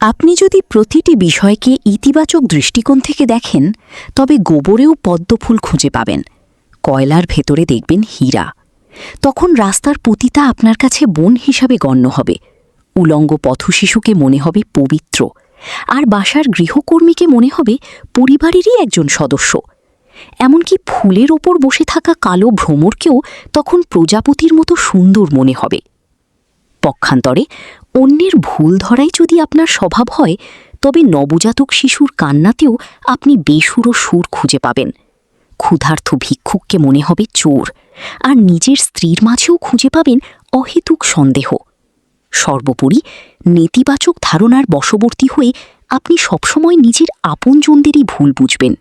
আপনি যদি প্রতিটি বিষয়কে ইতিবাচক দৃষ্টিকোণ থেকে দেখেন, তবে গোবরেও পদ্মফুল খুঁজে পাবেন, কয়লার ভেতরে দেখবেন হীরা। তখন রাস্তার পতিতা আপনার কাছে বোন হিসাবে গণ্য হবে, উলঙ্গ পথশিশুকে মনে হবে পবিত্র, আর বাসার গৃহকর্মীকে মনে হবে পরিবারেরই একজন সদস্য। এমনকি ফুলের ওপর বসে থাকা কালো ভ্রমরকেও তখন প্রজাপতির মতো সুন্দর মনে হবে। পক্ষান্তরে অন্যের ভুল ধরাই যদি আপনার স্বভাব হয়, তবে নবজাতক শিশুর কান্নাতেও আপনি বেসুরো সুর খুঁজে পাবেন। ক্ষুধার্ত ভিক্ষুককে মনে হবে চোর, আর নিজের স্ত্রীর মাঝেও খুঁজে পাবেন অহেতুক সন্দেহ। সর্বোপরি নেতিবাচক ধারণার বশবর্তী হয়ে আপনি সবসময় নিজের আপনজনদেরই ভুল বুঝবেন।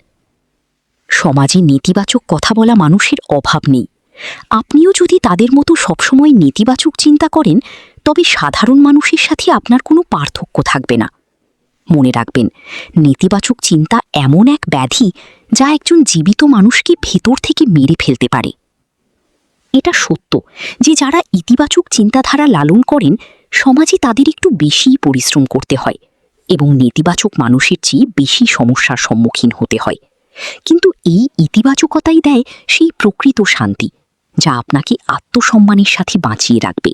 সমাজে নেতিবাচক কথা বলা মানুষের অভাব নেই। আপনিও যদি তাদের মতো সবসময় নেতিবাচক চিন্তা করেন, তবে সাধারণ মানুষের সাথে আপনার কোনো পার্থক্য থাকবে না। মনে রাখবেন, নেতিবাচক চিন্তা এমন এক ব্যাধি যা একজন জীবিত মানুষকে ভেতর থেকে মেরে ফেলতে পারে। এটা সত্য যে যারা ইতিবাচক চিন্তাধারা লালন করেন, সমাজে তাদের একটু বেশিই পরিশ্রম করতে হয় এবং নেতিবাচক মানুষের চেয়ে বেশি সমস্যার সম্মুখীন হতে হয়। কিন্তু এই ইতিবাচকতাই দেয় সেই প্রকৃত শান্তি, যা আপনাকে আত্মসম্মানের সাথে বাঁচিয়ে রাখবে।